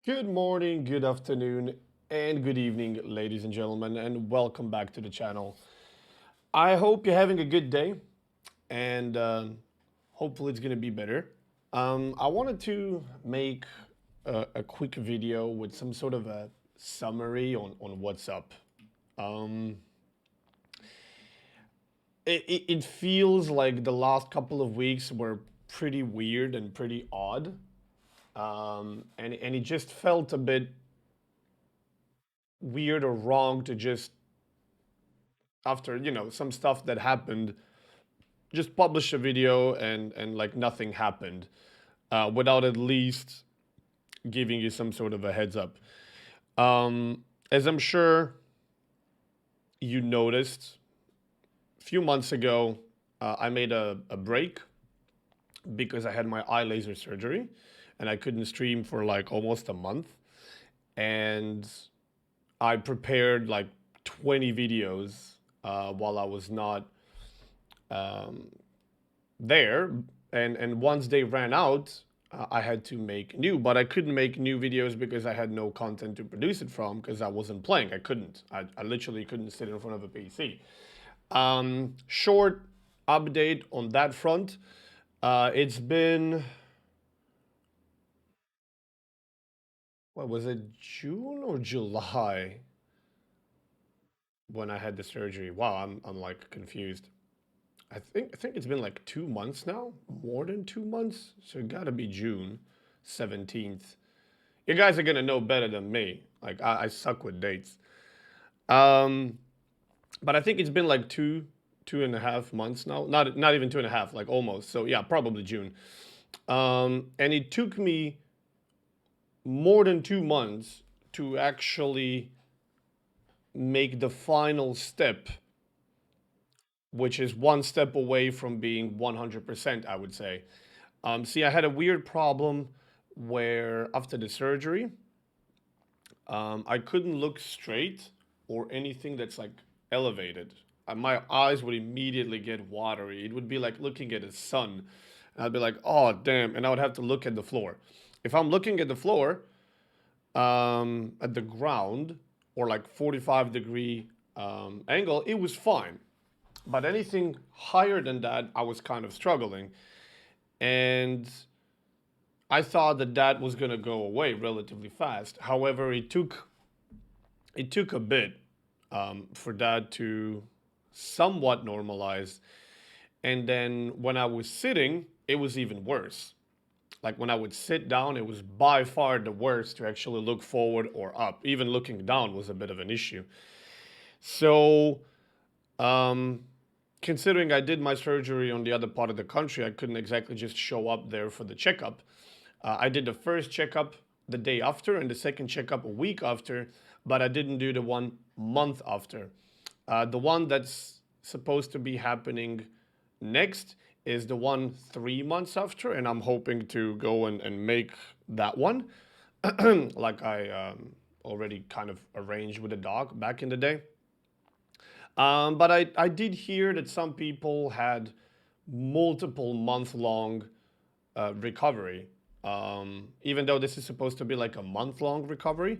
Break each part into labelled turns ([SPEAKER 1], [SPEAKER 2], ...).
[SPEAKER 1] Good morning, good afternoon, and good evening, ladies and gentlemen, and welcome back to the channel. I hope you're having a good day, and hopefully it's going to be better. I wanted to make a quick video with some sort of a summary on what's up. Um, it feels like the last couple of weeks were pretty weird and pretty odd, and it just felt a bit weird or wrong to just after some stuff that happened, just publish a video and like nothing happened, without at least giving you some sort of a heads up. As I'm sure you noticed, a few months ago, I made a break because I had my eye laser surgery, and I couldn't stream for like almost a month, and I prepared like 20 videos while I was not um, there, and once they ran out, I had to make new, but I couldn't make new videos because I had no content to produce it from because I wasn't playing. I literally couldn't sit in front of a PC. Short update on that front. It's been, what was it, June or July when I had the surgery? Wow, I'm like confused. I think it's been like 2 months now, more than 2 months. So it gotta be June 17th. You guys are gonna know better than me. Like I suck with dates. Um, but I think it's been like 2.5 months now. Not even 2.5, like almost. So yeah, probably June. And it took me more than 2 months to actually make the final step, which is one step away from being 100%, I would say. See, I had a weird problem where after the surgery, I couldn't look straight or anything that's like elevated. My eyes would immediately get watery. It would be like looking at the sun. And I'd be like, oh, damn. And I would have to look at the floor. If I'm looking at the floor, at the ground, or like 45-degree angle, it was fine. But anything higher than that, I was kind of struggling. And I thought that that was going to go away relatively fast. However, it took a bit for that to somewhat normalize. And then when I was sitting, it was even worse. Like when I would sit down, it was by far the worst to actually look forward or up. Even looking down was a bit of an issue. So, um, considering I did my surgery on the other part of the country, I couldn't exactly just show up there for the checkup. I did the first checkup the day after and the second checkup a week after, but I didn't do the 1 month after. The one that's supposed to be happening next is the one 3 months after, and I'm hoping to go and make that one like I already kind of arranged with the doc back in the day. But I did hear that some people had multiple month-long recovery. Even though this is supposed to be like a month-long recovery,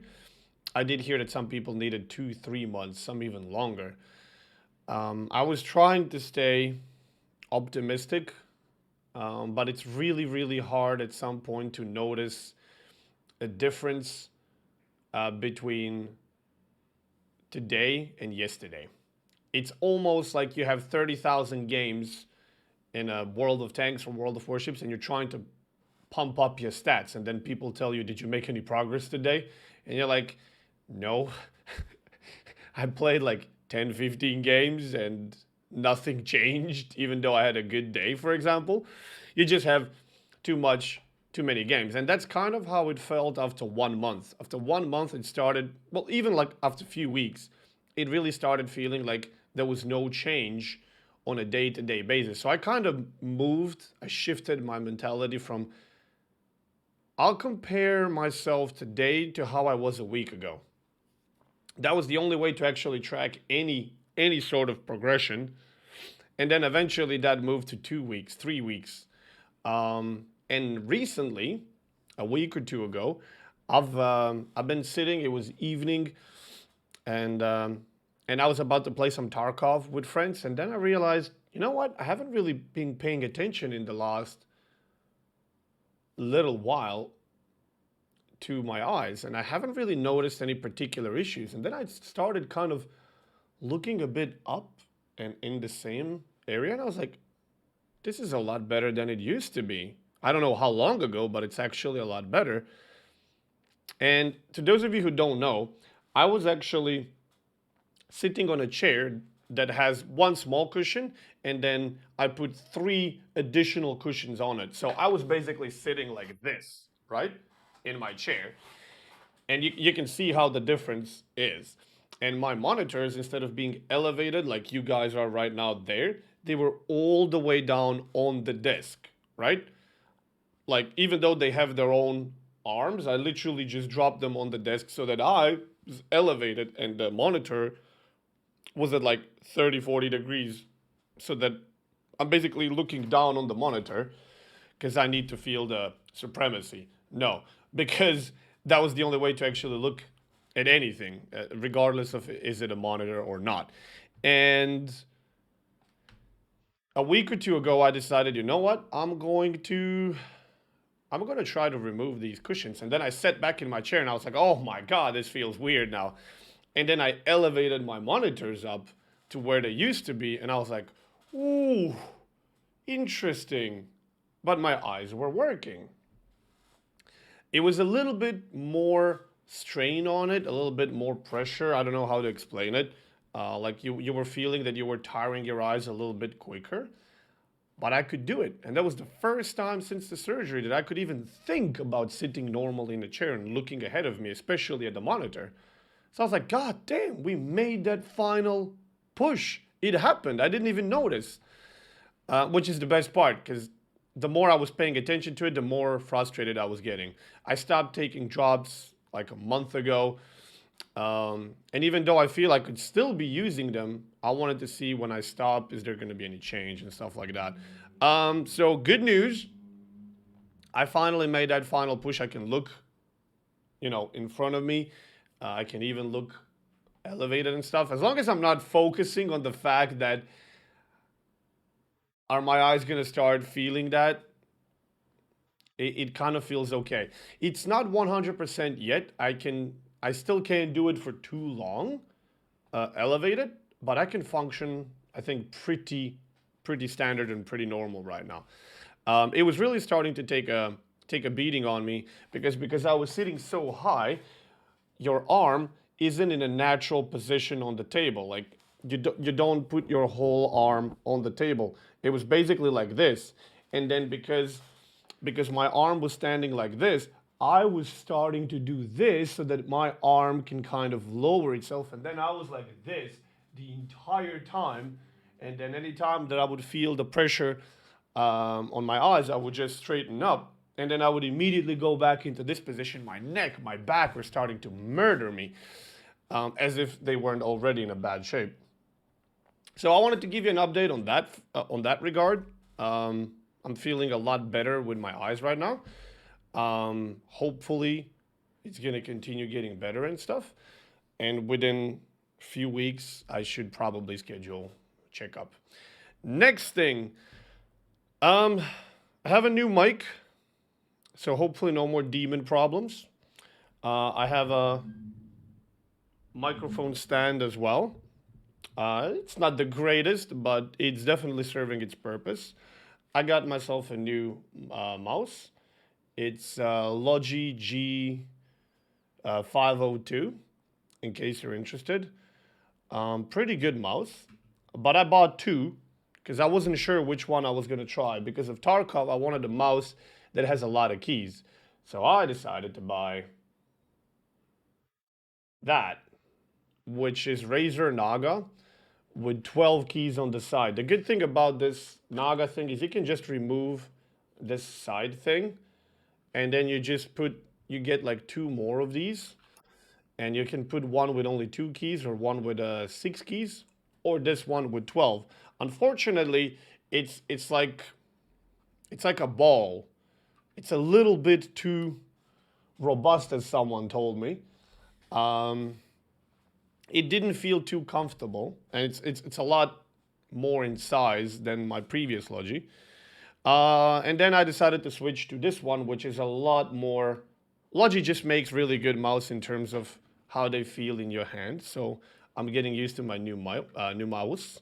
[SPEAKER 1] I did hear that some people needed 2, 3 months, some even longer. I was trying to stay optimistic, but it's really, really hard at some point to notice a difference between today and yesterday. It's almost like you have 30,000 games in a World of Tanks or World of Warships, and you're trying to pump up your stats, and then people tell you, "Did you make any progress today?" And you're like, "No, I played like 10, 15 games and nothing changed, even though I had a good day," for example. You just have too much, too many games. And that's kind of how it felt after 1 month. After 1 month, it started, well, even like after a few weeks, it really started feeling like there was no change on a day to day basis. So I kind of I shifted my mentality from I'll compare myself today to how I was a week ago. That was the only way to actually track any sort of progression. And then eventually that moved to 2 weeks, 3 weeks. And recently, a week or two ago, I've been sitting. It was evening, and um, and I was about to play some Tarkov with friends, and then I realized, you know what? I haven't really been paying attention in the last little while to my eyes, and I haven't really noticed any particular issues. And then I started kind of looking a bit up and in the same area, and I was like, this is a lot better than it used to be. I don't know how long ago, but it's actually a lot better. And to those of you who don't know, I was actually sitting on a chair that has one small cushion, and then I put three additional cushions on it. So I was basically sitting like this, right? In my chair. And you can see how the difference is. And my monitors, instead of being elevated like you guys are right now there, they were all the way down on the desk, right? Like, even though they have their own arms, I literally just dropped them on the desk so that I was elevated and the monitor was at like 30, 40 degrees, so that I'm basically looking down on the monitor because I need to feel the supremacy. No, because that was the only way to actually look at anything, regardless of is it a monitor or not. And a week or two ago, I decided, you know what, I'm going to try to remove these cushions. And then I sat back in my chair and I was like, oh my God, this feels weird now. And then I elevated my monitors up to where they used to be. And I was like, ooh, interesting. But my eyes were working. It was a little bit more strain on it, a little bit more pressure. I don't know how to explain it. Like you were feeling that you were tiring your eyes a little bit quicker, but I could do it. And that was the first time since the surgery that I could even think about sitting normally in a chair and looking ahead of me, especially at the monitor. So I was like, God damn, we made that final push. It happened. I didn't even notice, which is the best part because the more I was paying attention to it, the more frustrated I was getting. I stopped taking jobs like a month ago. And even though I feel I could still be using them, I wanted to see when I stop, is there going to be any change and stuff like that. So good news. I finally made that final push. I can look, in front of me. I can even look elevated and stuff. As long as I'm not focusing on the fact that are my eyes going to start feeling that, it kind of feels okay. It's not 100% yet. I still can't do it for too long, elevated, but I can function, I think, pretty standard and pretty normal right now. It was really starting to take a beating on me because I was sitting so high, your arm isn't in a natural position on the table. Like you don't put your whole arm on the table. It was basically like this, and then because my arm was standing like this, I was starting to do this so that my arm can kind of lower itself, and then I was like this the entire time. And then anytime that I would feel the pressure on my eyes, I would just straighten up. And then I would immediately go back into this position. My neck, my back were starting to murder me, as if they weren't already in a bad shape. So I wanted to give you an update on that regard. I'm feeling a lot better with my eyes right now. Hopefully, it's gonna continue getting better and stuff. And within a few weeks, I should probably schedule a checkup. Next thing, I have a new mic, so hopefully no more demon problems. I have a microphone stand as well. It's not the greatest, but it's definitely serving its purpose. I got myself a new mouse. It's Logi G 502, in case you're interested. Pretty good mouse, but I bought two because I wasn't sure which one I was going to try. Because of Tarkov, I wanted a mouse that has a lot of keys. So I decided to buy that, which is Razer Naga with 12 keys on the side. The good thing about this Naga thing is you can just remove this side thing, and then you get like two more of these, and you can put one with only two keys or one with six keys, or this one with 12. Unfortunately, it's like a ball. It's a little bit too robust as someone told me. Um, it didn't feel too comfortable, and it's a lot more in size than my previous Logi. And then I decided to switch to this one, which is a lot more. Logi just makes really good mouse in terms of how they feel in your hand. So I'm getting used to my new mouse.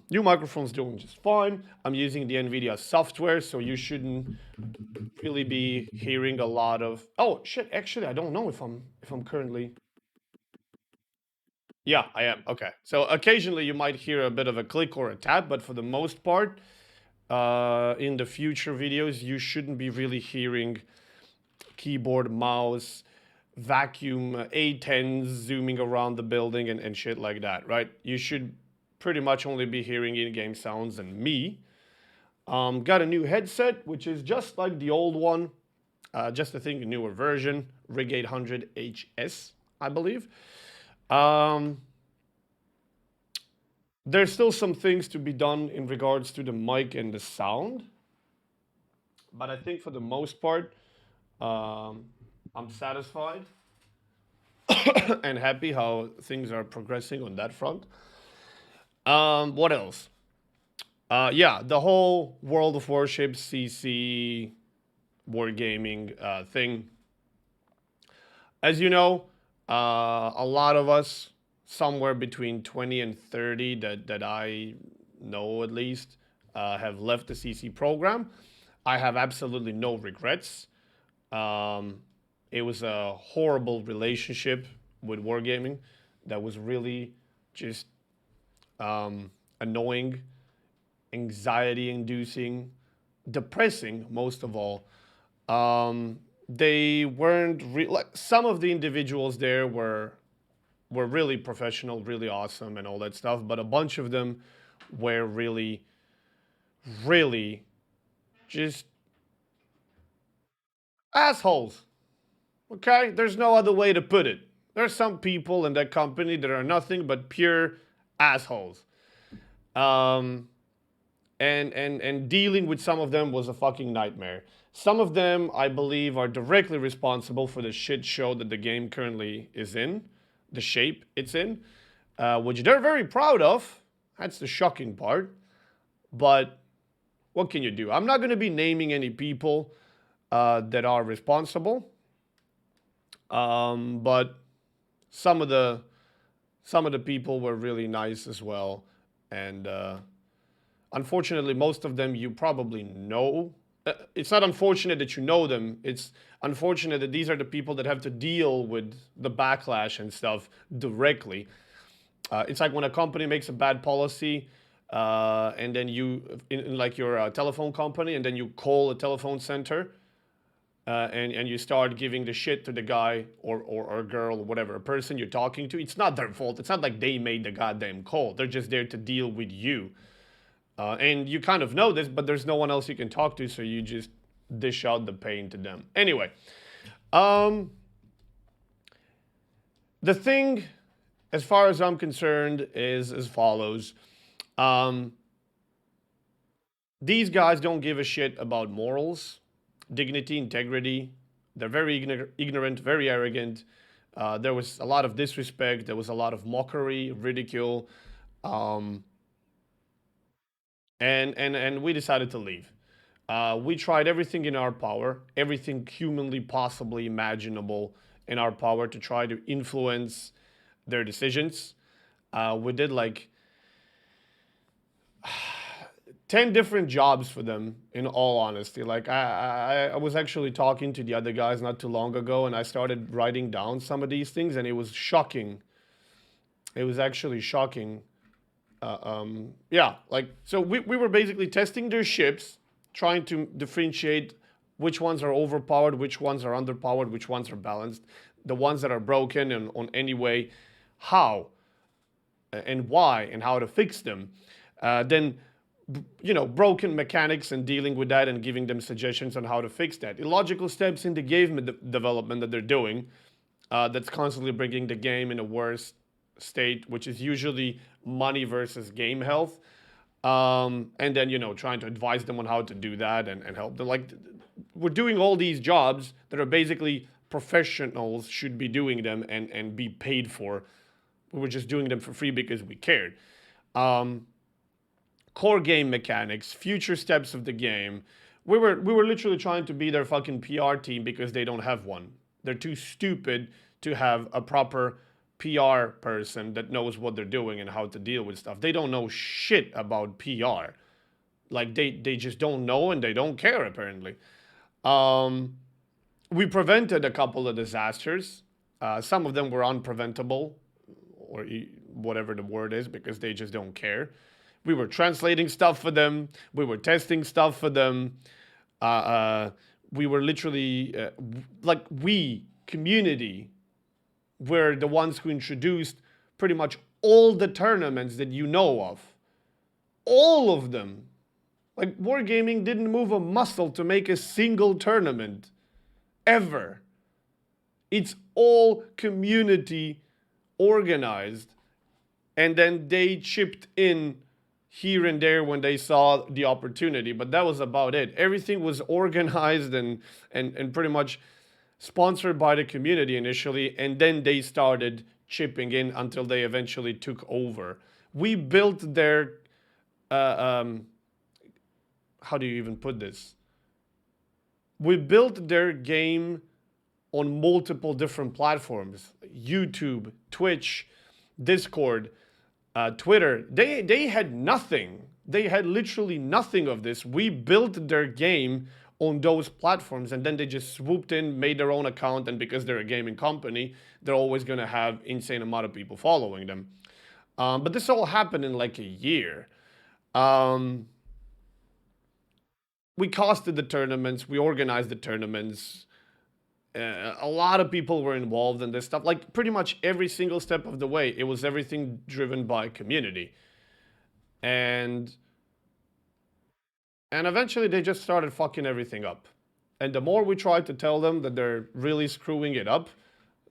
[SPEAKER 1] New microphone's doing just fine. I'm using the NVIDIA software, so you shouldn't really be hearing a lot of. Oh shit! Actually, I don't know if I'm currently. Yeah, I am. Okay. So occasionally you might hear a bit of a click or a tap, but for the most part, in the future videos, you shouldn't be really hearing keyboard, mouse, vacuum, A10s zooming around the building and shit like that, right? You should pretty much only be hearing in-game sounds and me. Got a new headset, which is just like the old one, just I think a newer version, Rig 800 HS, I believe. Um, there's still some things to be done in regards to the mic and the sound, but I think for the most part, um, I'm satisfied and happy how things are progressing on that front. What else? Yeah, the whole World of Warships CC Wargaming thing. As you know, a lot of us, somewhere between 20 and 30 that I know at least, have left the CC program. I have absolutely no regrets. Um, it was a horrible relationship with Wargaming that was really just annoying, anxiety inducing, depressing, most of all. They weren't like some of the individuals there were really professional, really awesome, and all that stuff. But a bunch of them were really, really just assholes. Okay, there's no other way to put it. There's some people in that company that are nothing but pure assholes. Um, and dealing with some of them was a fucking nightmare. Some of them, I believe, are directly responsible for the shit show that the game currently is in, the shape it's in, which they're very proud of. That's the shocking part. But what can you do? I'm not going to be naming any people that are responsible, but some of the people were really nice as well, and unfortunately, most of them you probably know. It's not unfortunate that you know them. It's unfortunate that these are the people that have to deal with the backlash and stuff directly. It's like when a company makes a bad policy, and then you, in like your telephone company, and then you call a telephone center, and you start giving the shit to the guy or girl or whatever, a person you're talking to. It's not their fault. It's not like they made the goddamn call. They're just there to deal with you. And you kind of know this, but there's no one else you can talk to, so you just dish out the pain to them. Anyway, um, the thing, as far as I'm concerned, is as follows. Um, these guys don't give a shit about morals, dignity, integrity. They're very ignorant, very arrogant. There was a lot of disrespect. There was a lot of mockery, ridicule. Um, and we decided to leave. We tried everything in our power, everything humanly possibly imaginable in our power to try to influence their decisions. We did like 10 different jobs for them, in all honesty. Like, I was actually talking to the other guys not too long ago, and I started writing down some of these things, and it was shocking. It was actually shocking. Yeah, like, so we were basically testing their ships, trying to differentiate which ones are overpowered, which ones are underpowered, which ones are balanced, the ones that are broken and on any way, how and why and how to fix them. Then, broken mechanics and dealing with that and giving them suggestions on how to fix that. Illogical steps in the game development that they're doing, that's constantly bringing the game in a worse state, which is usually money versus game health. And then trying to advise them on how to do that and help them. Like we're doing all these jobs that are basically professionals should be doing them and be paid for. We were just doing them for free because we cared. Um, Core game mechanics, future steps of the game. We were literally trying to be their fucking PR team because they don't have one. They're too stupid to have a proper PR person that knows what they're doing and how to deal with stuff. They don't know shit about PR. Like they just don't know and they don't care apparently. Um, we prevented a couple of disasters. Some of them were unpreventable, or whatever the word is, because they just don't care. We were translating stuff for them. We were testing stuff for them. Uh, uh, we were literally like we community were the ones who introduced pretty much all the tournaments that you know of. All of them. Like Wargaming didn't move a muscle to make a single tournament ever. It's all community organized, and then they chipped in here and there when they saw the opportunity, but that was about it. Everything was organized and pretty much sponsored by the community initially, and then they started chipping in until they eventually took over. We built their how do you even put this? We built their game on multiple different platforms: YouTube, Twitch, Discord, Twitter. They had nothing. They had literally nothing of this. We built their game on those platforms, and then they just swooped in, made their own account, and because they're a gaming company, they're always going to have insane amount of people following them. But this all happened in like a year. Um, we costed the tournaments, we organized the tournaments. A lot of people were involved in this stuff. Like pretty much every single step of the way, it was everything driven by community. And and eventually they just started fucking everything up. And the more we tried to tell them that they're really screwing it up,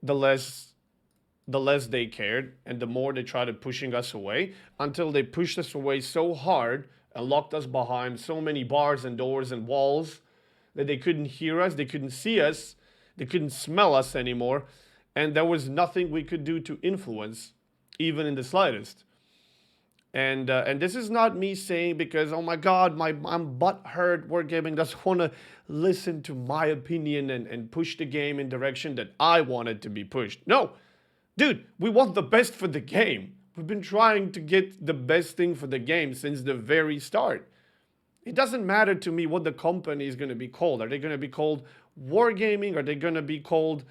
[SPEAKER 1] the less they cared, and the more they tried pushing us away, until they pushed us away so hard and locked us behind so many bars and doors and walls that they couldn't hear us, they couldn't see us, they couldn't smell us anymore, and there was nothing we could do to influence, even in the slightest. And this is not me saying because, oh my God, I'm butt hurt. Wargaming doesn't want to listen to my opinion and push the game in direction that I want it to be pushed. No, dude, we want the best for the game. We've been trying to get the best thing for the game since the very start. It doesn't matter to me what the company is going to be called. Are they going to be called Wargaming? Are they going to be called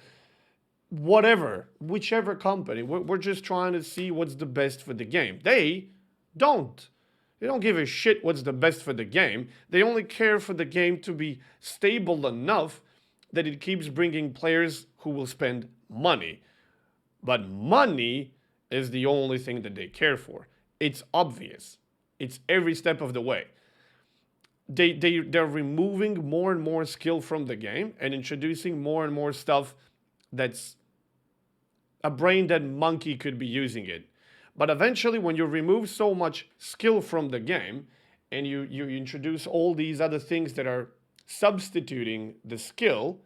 [SPEAKER 1] whatever, whichever company? We're just trying to see what's the best for the game. They don't. They don't give a shit what's the best for the game. They only care for the game to be stable enough that it keeps bringing players who will spend money. But money is the only thing that they care for. It's obvious. It's every step of the way. They're removing more and more skill from the game and introducing more and more stuff that's a brain dead monkey could be using it. But eventually, when you remove so much skill from the game and you introduce all these other things that are substituting the skill,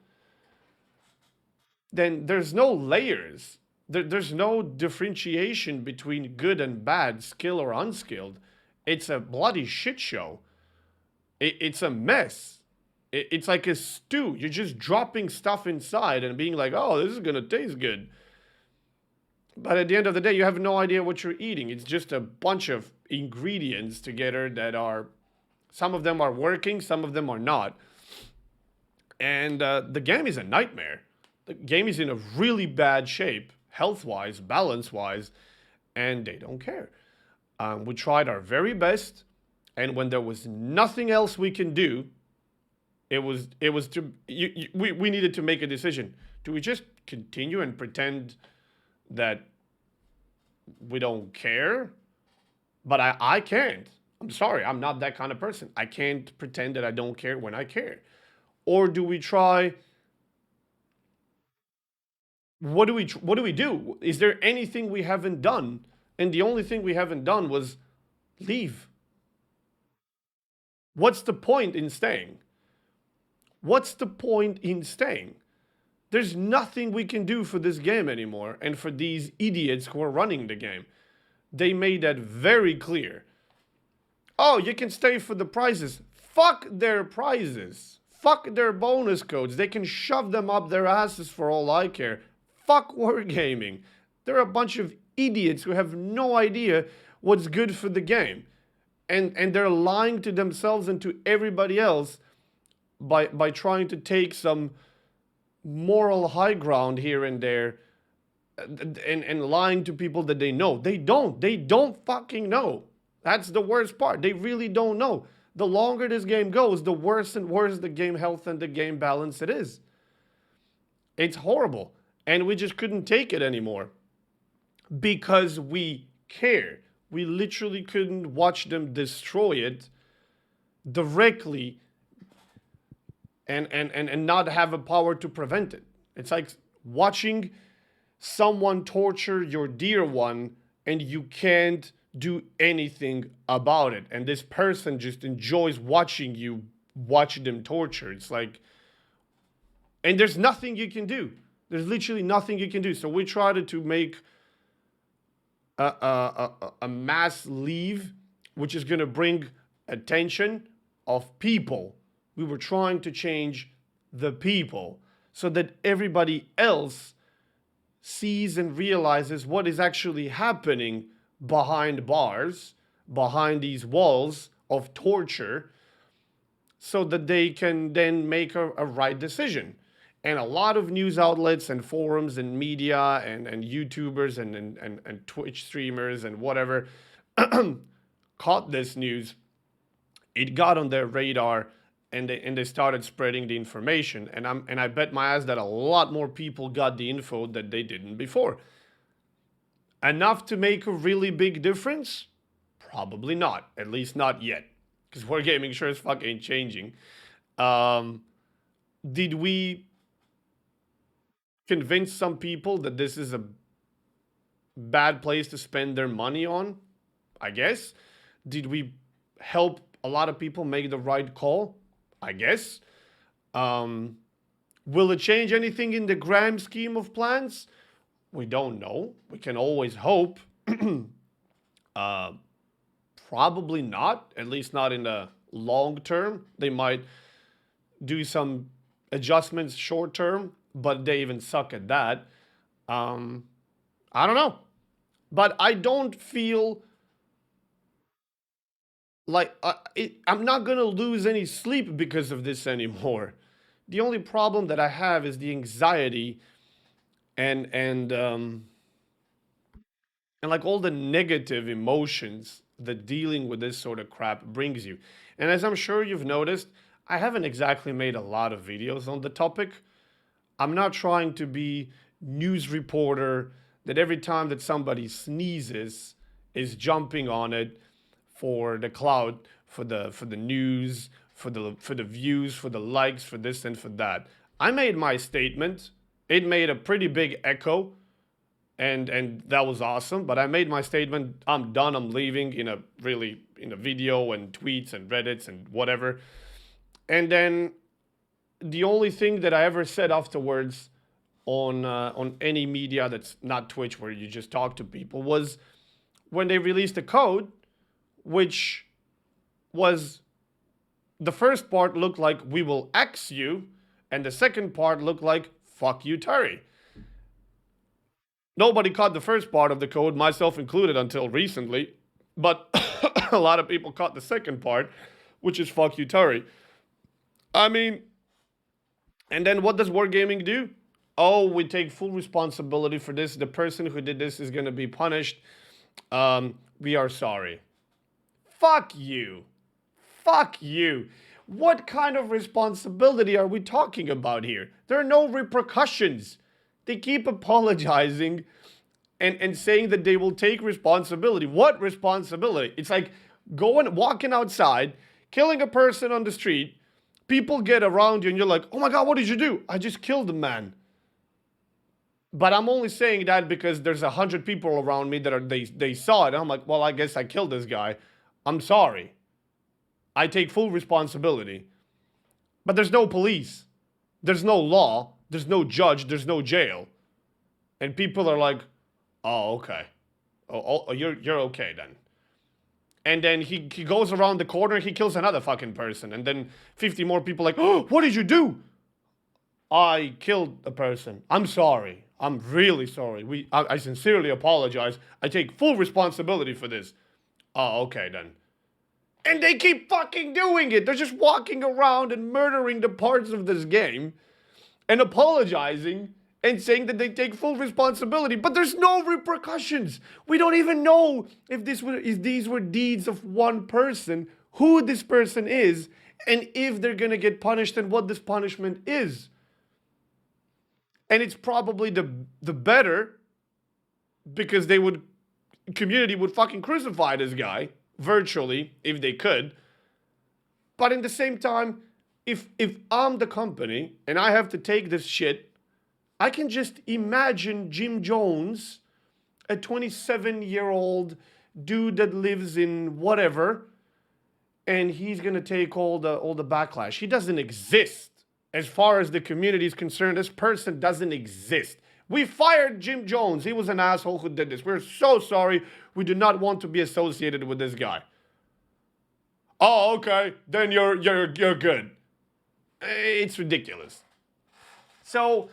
[SPEAKER 1] then there's no layers. There's no differentiation between good and bad, skill or unskilled. It's a bloody shit show. It's a mess. It's like a stew. You're just dropping stuff inside and being like, oh, this is going to taste good. But at the end of the day, you have no idea what you're eating. It's just a bunch of ingredients together that are, some of them are working, some of them are not. And the game is a nightmare. The game is in a really bad shape, health-wise, balance-wise, and they don't care. We tried our very best, and when there was nothing else we can do, it was we needed to make a decision. Do we just continue and pretend that we don't care? But I can't. I'm sorry, I'm not that kind of person. I can't pretend that I don't care when I care. Or do we try? What do we do? Is there anything we haven't done? And the only thing we haven't done was leave. What's the point in staying? What's the point in staying? There's nothing we can do for this game anymore and for these idiots who are running the game. They made that very clear. Oh, you can stay for the prizes. Fuck their prizes. Fuck their bonus codes. They can shove them up their asses for all I care. Fuck Wargaming. They're a bunch of idiots who have no idea what's good for the game. And they're lying to themselves and to everybody else by trying to take some moral high ground here and there and lying to people that they know. They don't fucking know. That's the worst part. They really don't know. The longer this game goes, the worse and worse the game health and the game balance it is. It's horrible. And we just couldn't take it anymore because we care. We literally couldn't watch them destroy it directly and not have a power to prevent it. It's like watching someone torture your dear one and you can't do anything about it. And this person just enjoys watching you watch them torture. It's like, and there's nothing you can do. There's literally nothing you can do. So we tried to make a mass leave, which is going to bring attention of people. We were trying to change the people so that everybody else sees and realizes what is actually happening behind bars, behind these walls of torture, so that they can then make a right decision. And a lot of news outlets and forums and media and YouTubers and Twitch streamers and whatever caught this news. It got on their radar and they started spreading the information. And I bet my ass that a lot more people got the info that they didn't before. Enough to make a really big difference? Probably not. At least not yet. Because Wargaming sure as fuck ain't changing. Did we convince some people that this is a bad place to spend their money on? I guess. Did we help a lot of people make the right call? I guess. Will it change anything in the grand scheme of plans? We don't know. We can always hope. Probably not, at least not in the long term. They might do some adjustments short term, but they even suck at that. I don't know. But I don't feel like I'm not going to lose any sleep because of this anymore. The only problem that I have is the anxiety and like all the negative emotions that dealing with this sort of crap brings you. And as I'm sure you've noticed, I haven't exactly made a lot of videos on the topic. I'm not trying to be news reporter that every time that somebody sneezes is jumping on it for the clout, for the news, for the views, for the likes, for this and for that. I made my statement. It made a pretty big echo, and that was awesome. But I made my statement. I'm done. I'm leaving in a video and tweets and Reddits and whatever. And then the only thing that I ever said afterwards on any media that's not Twitch, where you just talk to people, was when they released a code, which was the first part looked like "we will X you," and the second part looked like "fuck you, Terry." Nobody caught the first part of the code, myself included, until recently, but a lot of people caught the second part, which is "fuck you, Terry." I mean, and then what does Wargaming do? Oh, we take full responsibility for this. The person who did this is going to be punished. We are sorry. Fuck you. Fuck you. What kind of responsibility are we talking about here? There are no repercussions. They keep apologizing and saying that they will take responsibility. What responsibility? It's like walking outside, killing a person on the street. People get around you and you're like, oh my God, what did you do? I just killed a man. But I'm only saying that because there's 100 people around me that they saw it. And I'm like, well, I guess I killed this guy. I'm sorry. I take full responsibility. But there's no police. There's no law. There's no judge. There's no jail. And people are like, oh, okay. Oh, you're okay then. And then he goes around the corner, he kills another fucking person. And then 50 more people like, oh, what did you do? I killed a person. I'm sorry. I'm really sorry. I sincerely apologize. I take full responsibility for this. Oh, okay then. And they keep fucking doing it. They're just walking around and murdering the parts of this game and apologizing and saying that they take full responsibility, but there's no repercussions. We don't even know if these were deeds of one person, who this person is, and if they're gonna get punished and what this punishment is. And it's probably the better, because community would fucking crucify this guy virtually if they could. But in the same time, if I'm the company and I have to take this shit, I can just imagine Jim Jones, a 27-year-old dude that lives in whatever, and he's gonna take all the backlash. He doesn't exist. As far as the community is concerned, this person doesn't exist. We fired Jim Jones. He was an asshole who did this. We're so sorry. We do not want to be associated with this guy. Oh, okay. Then you're good. It's ridiculous. So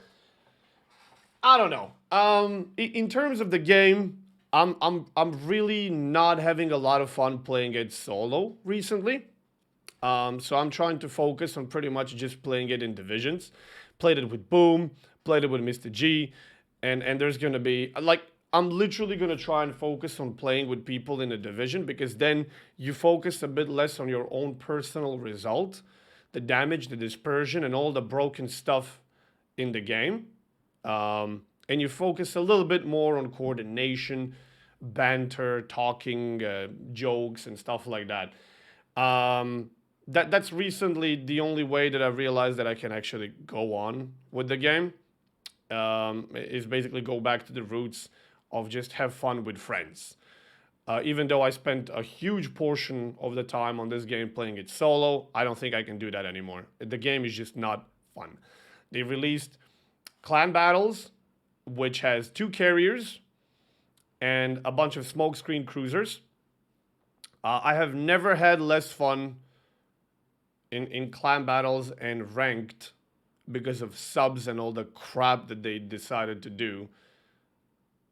[SPEAKER 1] I don't know. In terms of the game, I'm really not having a lot of fun playing it solo recently. So I'm trying to focus on pretty much just playing it in divisions. Played it with Boom, played it with Mr. G, and there's gonna be like, I'm literally gonna try and focus on playing with people in a division, because then you focus a bit less on your own personal result, the damage, the dispersion, and all the broken stuff in the game. And you focus a little bit more on coordination, banter, talking, jokes, and stuff like that. That's recently the only way that I realized that I can actually go on with the game. Is basically go back to the roots of just have fun with friends. Even though I spent a huge portion of the time on this game playing it solo, I don't think I can do that anymore. The game is just not fun. They released Clan Battles, which has 2 carriers and a bunch of smokescreen cruisers. I have never had less fun in Clan Battles and Ranked because of subs and all the crap that they decided to do.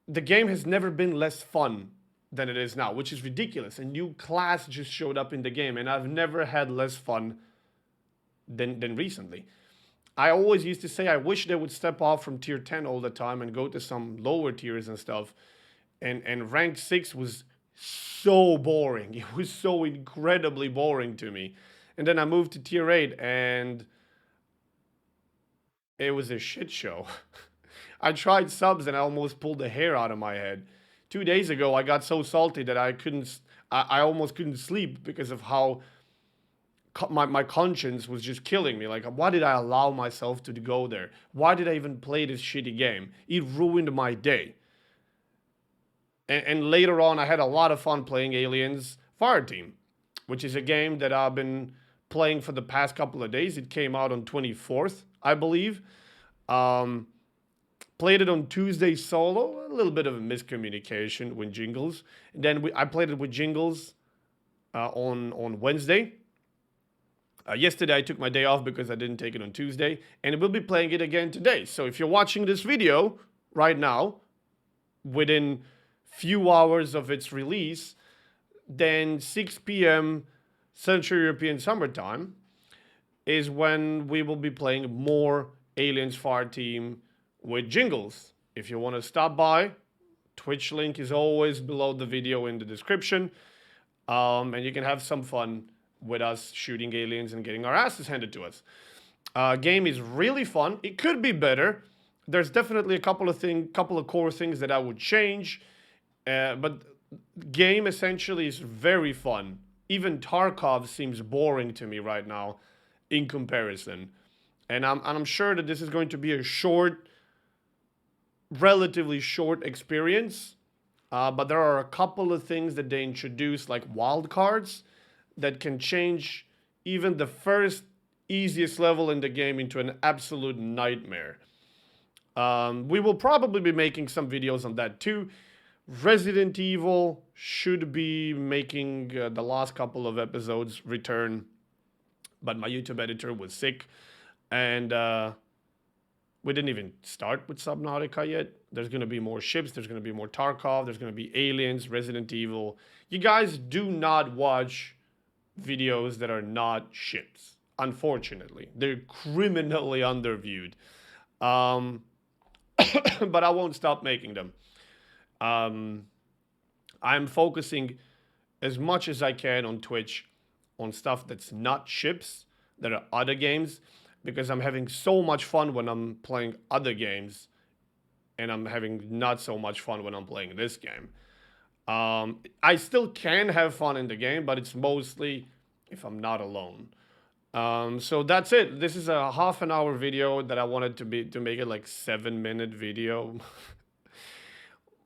[SPEAKER 1] The game has never been less fun than it is now, which is ridiculous. A new class just showed up in the game, and I've never had less fun than recently. I always used to say I wish they would step off from tier 10 all the time and go to some lower tiers and stuff. And rank 6 was so boring. It was so incredibly boring to me. And then I moved to tier 8 and it was a shit show. I tried subs and I almost pulled the hair out of my head. 2 days ago, I got so salty that I almost couldn't sleep because of how my conscience was just killing me. Like, why did I allow myself to go there? Why did I even play this shitty game? It ruined my day. And later on, I had a lot of fun playing Aliens Fireteam, which is a game that I've been playing for the past couple of days. It came out on 24th, I believe. Played it on Tuesday solo, a little bit of a miscommunication with Jingles. And then I played it with Jingles on Wednesday. Yesterday, I took my day off because I didn't take it on Tuesday, and we'll be playing it again today. So if you're watching this video right now, within few hours of its release, then 6 p.m. Central European Summertime is when we will be playing more Aliens Fireteam with Jingles. If you want to stop by, Twitch link is always below the video in the description, and you can have some fun with us shooting aliens and getting our asses handed to us. Game is really fun. It could be better. There's definitely a couple of core things that I would change, but game essentially is very fun. Even Tarkov seems boring to me right now in comparison. And I'm sure that this is going to be a relatively short experience, but there are a couple of things that they introduced, like wildcards, that can change even the first easiest level in the game into an absolute nightmare. We will probably be making some videos on that too. Resident Evil should be making the last couple of episodes return, but my YouTube editor was sick, and we didn't even start with Subnautica yet. There's going to be more ships, there's going to be more Tarkov, there's going to be aliens, Resident Evil. You guys do not watch videos that are not ships, unfortunately. They're criminally underviewed. But I won't stop making them. I'm focusing as much as I can on Twitch on stuff that's not ships, that are other games, because I'm having so much fun when I'm playing other games, and I'm having not so much fun when I'm playing this game. I still can have fun in the game, but it's mostly if I'm not alone. So that's it. This is a half an hour video that I wanted to make it like 7-minute video.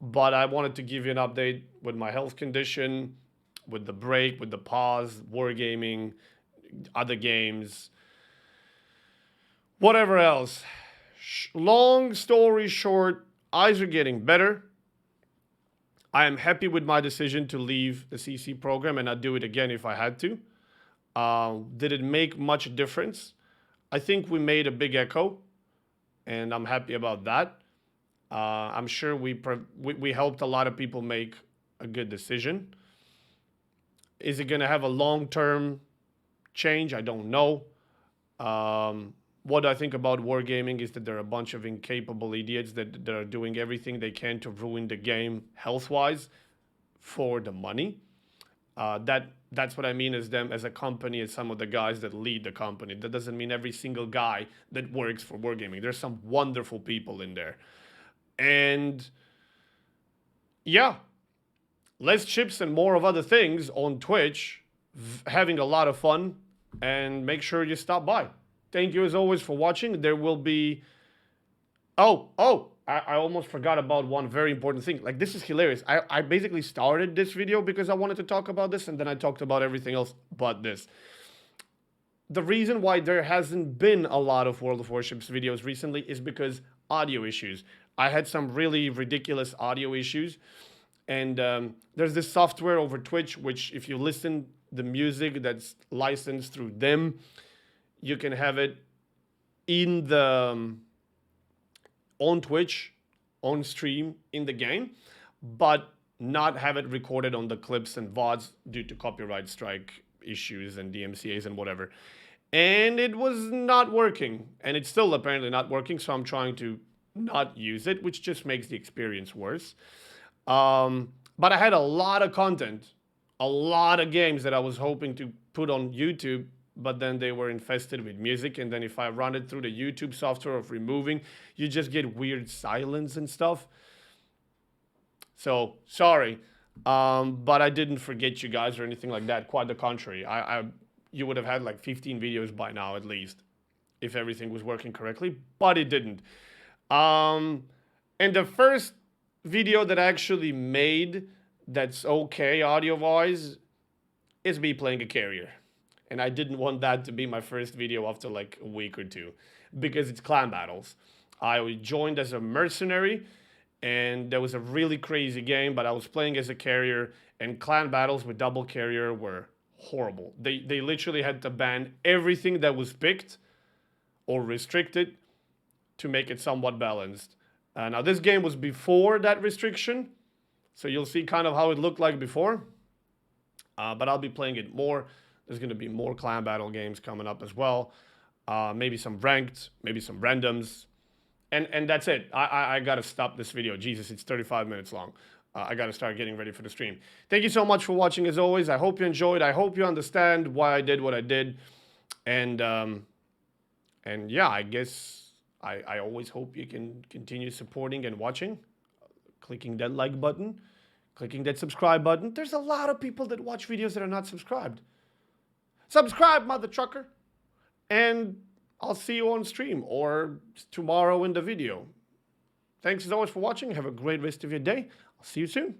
[SPEAKER 1] But I wanted to give you an update with my health condition, with the break, with the pause, Wargaming, other games, whatever else. Long story short, eyes are getting better. I am happy with my decision to leave the CC program, and I'd do it again if I had to. Did it make much difference? I think we made a big echo, and I'm happy about that. I'm sure we helped a lot of people make a good decision. Is it going to have a long-term change? I don't know. What I think about Wargaming is that there are a bunch of incapable idiots that are doing everything they can to ruin the game health-wise for the money. That's what I mean as them as a company, as some of the guys that lead the company. That doesn't mean every single guy that works for Wargaming. There's some wonderful people in there. And yeah, less chips and more of other things on Twitch, having a lot of fun, and make sure you stop by. Thank you as always for watching. There will be... I almost forgot about one very important thing. Like, this is hilarious. I basically started this video because I wanted to talk about this, and then I talked about everything else but this. The reason why there hasn't been a lot of World of Warships videos recently is because audio issues. I had some really ridiculous audio issues, and there's this software over Twitch, which if you listen the music that's licensed through them, you can have it in the... on Twitch, on stream, in the game, but not have it recorded on the clips and VODs due to copyright strike issues and DMCAs and whatever. And it was not working, and it's still apparently not working, so I'm trying to not use it, which just makes the experience worse. But I had a lot of content, a lot of games that I was hoping to put on YouTube, but then they were infested with music, and then if I run it through the YouTube software of removing, you just get weird silence and stuff. So, sorry, but I didn't forget you guys or anything like that. Quite the contrary. You would have had like 15 videos by now at least, if everything was working correctly, but it didn't. And the first video that I actually made that's okay audio-wise is me playing a carrier. And I didn't want that to be my first video after like a week or two, because it's clan battles. I joined as a mercenary, and there was a really crazy game, but I was playing as a carrier, and clan battles with double carrier were horrible. They literally had to ban everything that was picked or restricted to make it somewhat balanced. Now this game was before that restriction, so you'll see kind of how it looked like before, but I'll be playing it more. There's going to be more clan battle games coming up as well. Maybe some ranked, maybe some randoms. And that's it. I got to stop this video. Jesus, it's 35 minutes long. I got to start getting ready for the stream. Thank you so much for watching as always. I hope you enjoyed. I hope you understand why I did what I did. And yeah, I guess I always hope you can continue supporting and watching. Clicking that like button. Clicking that subscribe button. There's a lot of people that watch videos that are not subscribed. Subscribe, mother trucker. And I'll see you on stream or tomorrow in the video. Thanks as always for watching. Have a great rest of your day. I'll see you soon.